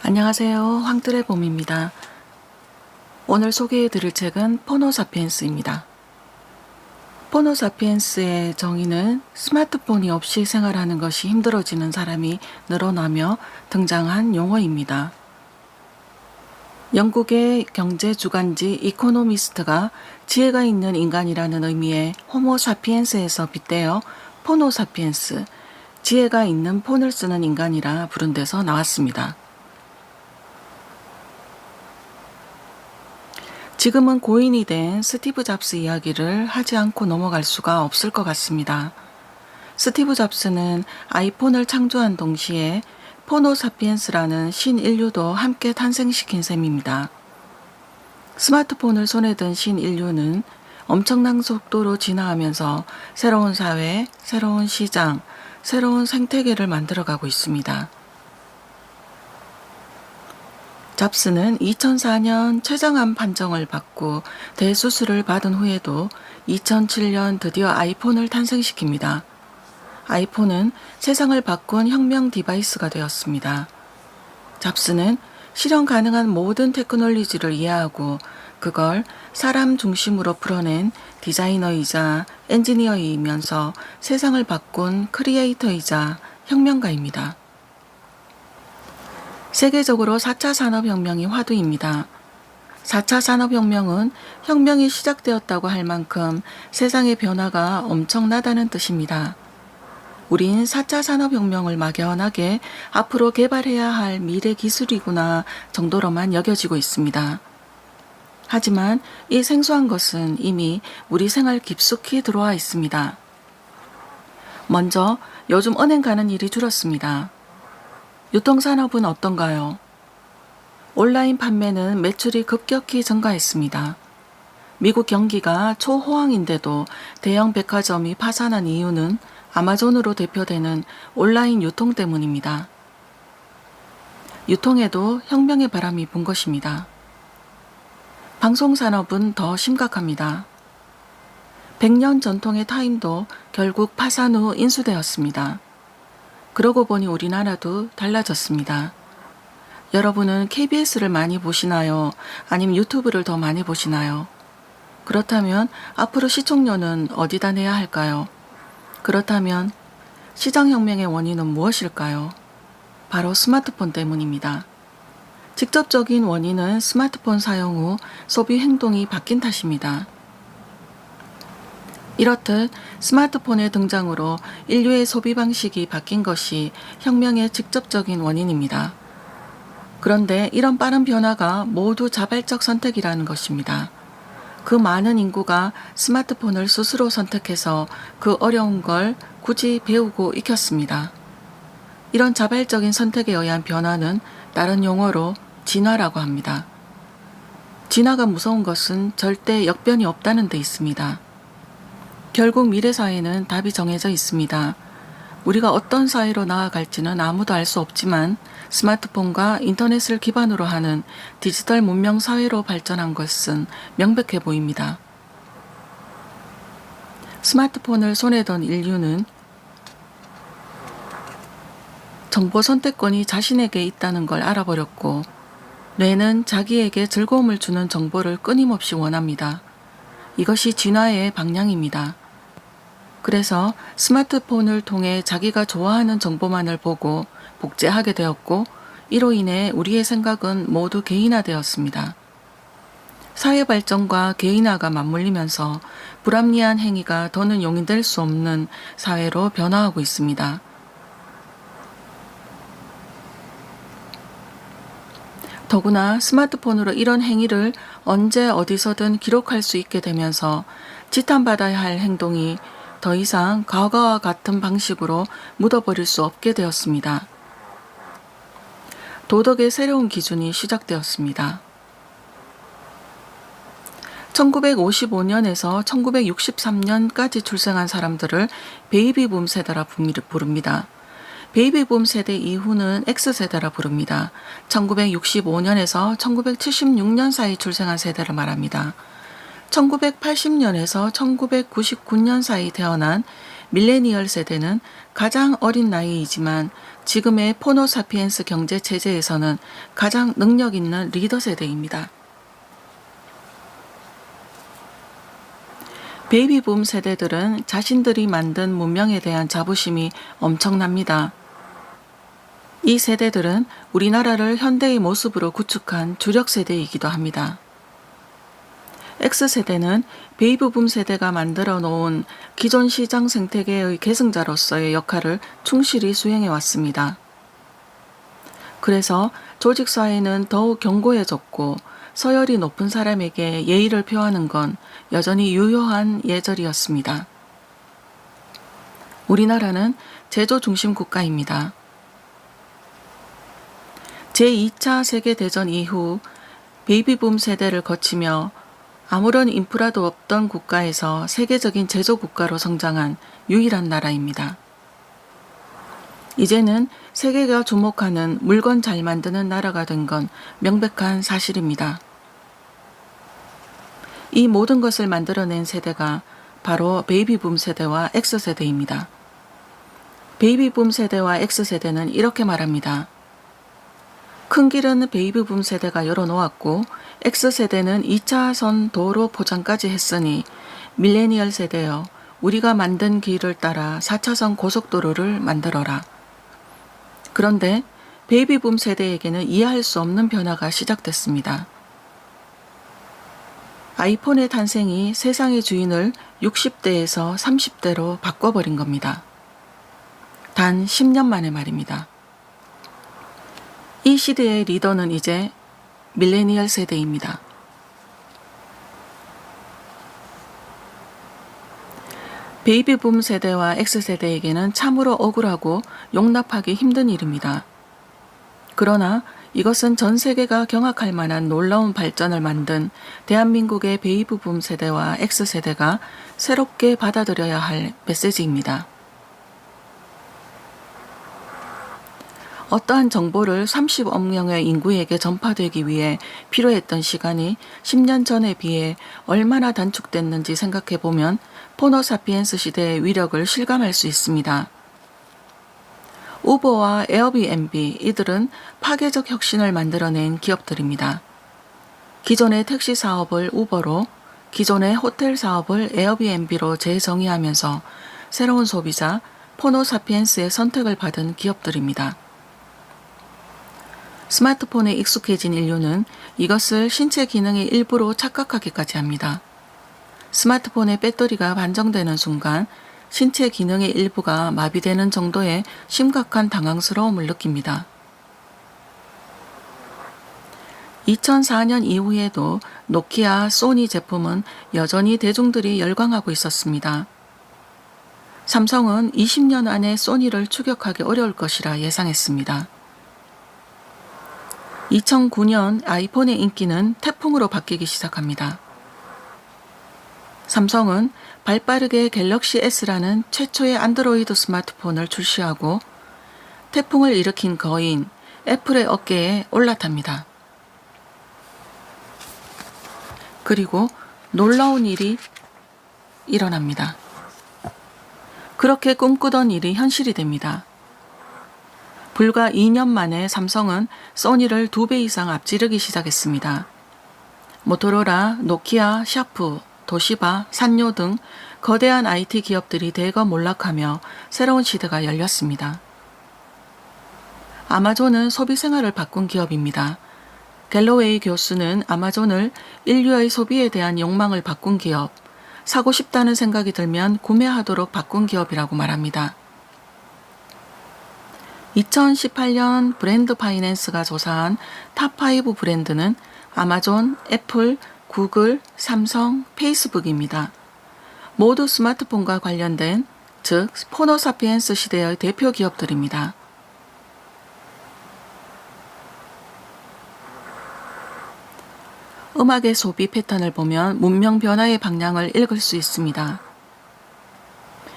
안녕하세요. 황뜰의 봄입니다. 오늘 소개해드릴 책은 포노사피엔스입니다. 포노사피엔스의 정의는 스마트폰이 없이 생활하는 것이 힘들어지는 사람이 늘어나며 등장한 용어입니다. 영국의 경제 주간지 이코노미스트가 지혜가 있는 인간이라는 의미의 호모사피엔스에서 빗대어 포노사피엔스, 지혜가 있는 폰을 쓰는 인간이라 부른 데서 나왔습니다. 지금은 고인이 된 스티브 잡스 이야기를 하지 않고 넘어갈 수가 없을 것 같습니다. 스티브 잡스는 아이폰을 창조한 동시에 포노사피엔스라는 신인류도 함께 탄생시킨 셈입니다. 스마트폰을 손에 든 신인류는 엄청난 속도로 진화하면서 새로운 사회, 새로운 시장, 새로운 생태계를 만들어가고 있습니다. 잡스는 2004년 췌장암 판정을 받고 대수술을 받은 후에도 2007년 드디어 아이폰을 탄생시킵니다. 아이폰은 세상을 바꾼 혁명 디바이스가 되었습니다. 잡스는 실현 가능한 모든 테크놀로지를 이해하고 그걸 사람 중심으로 풀어낸 디자이너이자 엔지니어이면서 세상을 바꾼 크리에이터이자 혁명가입니다. 세계적으로 4차 산업혁명이 화두입니다. 4차 산업혁명은 혁명이 시작되었다고 할 만큼 세상의 변화가 엄청나다는 뜻입니다. 우린 4차 산업혁명을 막연하게 앞으로 개발해야 할 미래 기술이구나 정도로만 여겨지고 있습니다. 하지만 이 생소한 것은 이미 우리 생활 깊숙이 들어와 있습니다. 먼저 요즘 은행 가는 일이 줄었습니다. 유통산업은 어떤가요? 온라인 판매는 매출이 급격히 증가했습니다. 미국 경기가 초호황인데도 대형 백화점이 파산한 이유는 아마존으로 대표되는 온라인 유통 때문입니다. 유통에도 혁명의 바람이 분 것입니다. 방송산업은 더 심각합니다. 100년 전통의 타임도 결국 파산 후 인수되었습니다. 그러고 보니 우리나라도 달라졌습니다. 여러분은 KBS를 많이 보시나요? 아니면 유튜브를 더 많이 보시나요? 그렇다면 앞으로 시청료는 어디다 내야 할까요? 그렇다면 시장혁명의 원인은 무엇일까요? 바로 스마트폰 때문입니다. 직접적인 원인은 스마트폰 사용 후 소비 행동이 바뀐 탓입니다. 이렇듯 스마트폰의 등장으로 인류의 소비 방식이 바뀐 것이 혁명의 직접적인 원인입니다. 그런데 이런 빠른 변화가 모두 자발적 선택이라는 것입니다. 그 많은 인구가 스마트폰을 스스로 선택해서 그 어려운 걸 굳이 배우고 익혔습니다. 이런 자발적인 선택에 의한 변화는 다른 용어로 진화라고 합니다. 진화가 무서운 것은 절대 역변이 없다는 데 있습니다. 결국 미래 사회는 답이 정해져 있습니다. 우리가 어떤 사회로 나아갈지는 아무도 알 수 없지만 스마트폰과 인터넷을 기반으로 하는 디지털 문명 사회로 발전한 것은 명백해 보입니다. 스마트폰을 손에 든 인류는 정보 선택권이 자신에게 있다는 걸 알아버렸고 뇌는 자기에게 즐거움을 주는 정보를 끊임없이 원합니다. 이것이 진화의 방향입니다. 그래서 스마트폰을 통해 자기가 좋아하는 정보만을 보고 복제하게 되었고 이로 인해 우리의 생각은 모두 개인화되었습니다. 사회 발전과 개인화가 맞물리면서 불합리한 행위가 더는 용인될 수 없는 사회로 변화하고 있습니다. 더구나 스마트폰으로 이런 행위를 언제 어디서든 기록할 수 있게 되면서 지탄받아야 할 행동이 더 이상 과거와 같은 방식으로 묻어버릴 수 없게 되었습니다. 도덕의 새로운 기준이 시작되었습니다. 1955년에서 1963년까지 출생한 사람들을 베이비붐 세대라 부릅니다. 베이비붐 세대 이후는 X세대라 부릅니다. 1965년에서 1976년 사이 출생한 세대를 말합니다. 1980년에서 1999년 사이 태어난 밀레니얼 세대는 가장 어린 나이이지만 지금의 포노사피엔스 경제 체제에서는 가장 능력 있는 리더 세대입니다. 베이비붐 세대들은 자신들이 만든 문명에 대한 자부심이 엄청납니다. 이 세대들은 우리나라를 현대의 모습으로 구축한 주력 세대이기도 합니다. X세대는 베이비붐 세대가 만들어 놓은 기존 시장 생태계의 계승자로서의 역할을 충실히 수행해 왔습니다. 그래서 조직사회는 더욱 견고해졌고 서열이 높은 사람에게 예의를 표하는 건 여전히 유효한 예절이었습니다. 우리나라는 제조 중심 국가입니다. 제2차 세계대전 이후 베이비붐 세대를 거치며 아무런 인프라도 없던 국가에서 세계적인 제조국가로 성장한 유일한 나라입니다. 이제는 세계가 주목하는 물건 잘 만드는 나라가 된 건 명백한 사실입니다. 이 모든 것을 만들어낸 세대가 바로 베이비붐 세대와 X세대입니다. 베이비붐 세대와 X세대는 이렇게 말합니다. 큰 길은 베이비붐 세대가 열어놓았고 X세대는 2차선 도로 포장까지 했으니 밀레니얼 세대여 우리가 만든 길을 따라 4차선 고속도로를 만들어라. 그런데 베이비붐 세대에게는 이해할 수 없는 변화가 시작됐습니다. 아이폰의 탄생이 세상의 주인을 60대에서 30대로 바꿔버린 겁니다. 단 10년 만에 말입니다. 이 시대의 리더는 이제 밀레니얼 세대입니다. 베이비붐 세대와 X세대에게는 참으로 억울하고 용납하기 힘든 일입니다. 그러나 이것은 전 세계가 경악할 만한 놀라운 발전을 만든 대한민국의 베이비붐 세대와 X세대가 새롭게 받아들여야 할 메시지입니다. 어떠한 정보를 30억 명의 인구에게 전파되기 위해 필요했던 시간이 10년 전에 비해 얼마나 단축됐는지 생각해보면 포노사피엔스 시대의 위력을 실감할 수 있습니다. 우버와 에어비앤비 이들은 파괴적 혁신을 만들어낸 기업들입니다. 기존의 택시 사업을 우버로, 기존의 호텔 사업을 에어비앤비로 재정의하면서 새로운 소비자 포노사피엔스의 선택을 받은 기업들입니다. 스마트폰에 익숙해진 인류는 이것을 신체 기능의 일부로 착각하기까지 합니다. 스마트폰의 배터리가 반정되는 순간 신체 기능의 일부가 마비되는 정도의 심각한 당황스러움을 느낍니다. 2004년 이후에도 노키아, 소니 제품은 여전히 대중들이 열광하고 있었습니다. 삼성은 20년 안에 소니를 추격하기 어려울 것이라 예상했습니다. 2009년 아이폰의 인기는 태풍으로 바뀌기 시작합니다. 삼성은 발빠르게 갤럭시 S라는 최초의 안드로이드 스마트폰을 출시하고 태풍을 일으킨 거인 애플의 어깨에 올라탑니다. 그리고 놀라운 일이 일어납니다. 그렇게 꿈꾸던 일이 현실이 됩니다. 불과 2년 만에 삼성은 소니를 2배 이상 앞지르기 시작했습니다. 모토로라, 노키아, 샤프, 도시바, 산요 등 거대한 IT 기업들이 대거 몰락하며 새로운 시대가 열렸습니다. 아마존은 소비 생활을 바꾼 기업입니다. 갤로웨이 교수는 아마존을 인류의 소비에 대한 욕망을 바꾼 기업, 사고 싶다는 생각이 들면 구매하도록 바꾼 기업이라고 말합니다. 2018년 브랜드 파이낸스가 조사한 탑5 브랜드는 아마존, 애플, 구글, 삼성, 페이스북입니다. 모두 스마트폰과 관련된, 즉 포노사피엔스 시대의 대표 기업들입니다. 음악의 소비 패턴을 보면 문명 변화의 방향을 읽을 수 있습니다.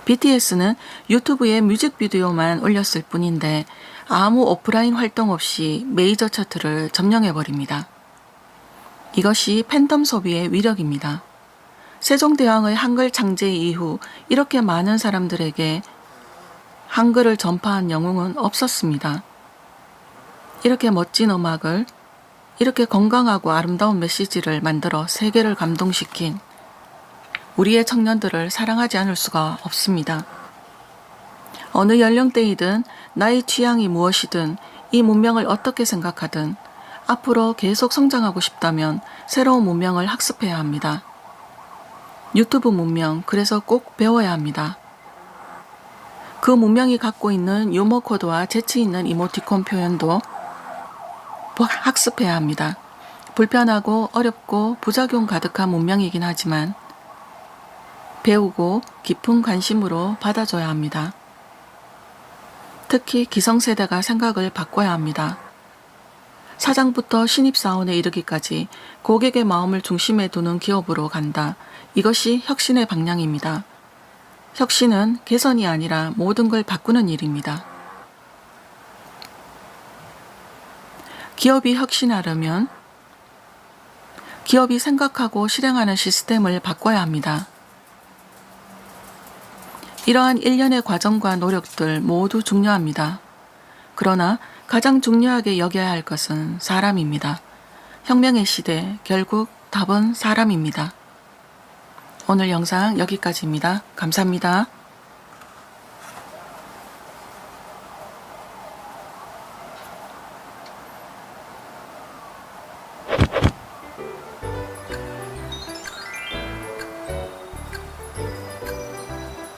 BTS는 유튜브에 뮤직비디오만 올렸을 뿐인데 아무 오프라인 활동 없이 메이저 차트를 점령해버립니다. 이것이 팬덤 소비의 위력입니다. 세종대왕의 한글 창제 이후 이렇게 많은 사람들에게 한글을 전파한 영웅은 없었습니다. 이렇게 멋진 음악을, 이렇게 건강하고 아름다운 메시지를 만들어 세계를 감동시킨 우리의 청년들을 사랑하지 않을 수가 없습니다. 어느 연령대이든 나의 취향이 무엇이든 이 문명을 어떻게 생각하든 앞으로 계속 성장하고 싶다면 새로운 문명을 학습해야 합니다. 유튜브 문명, 그래서 꼭 배워야 합니다. 그 문명이 갖고 있는 유머 코드와 재치 있는 이모티콘 표현도 학습해야 합니다. 불편하고 어렵고 부작용 가득한 문명이긴 하지만 배우고 깊은 관심으로 받아줘야 합니다. 특히 기성세대가 생각을 바꿔야 합니다. 사장부터 신입사원에 이르기까지 고객의 마음을 중심에 두는 기업으로 간다. 이것이 혁신의 방향입니다. 혁신은 개선이 아니라 모든 걸 바꾸는 일입니다. 기업이 혁신하려면 기업이 생각하고 실행하는 시스템을 바꿔야 합니다. 이러한 일련의 과정과 노력들 모두 중요합니다. 그러나 가장 중요하게 여겨야 할 것은 사람입니다. 혁명의 시대, 결국 답은 사람입니다. 오늘 영상 여기까지입니다. 감사합니다.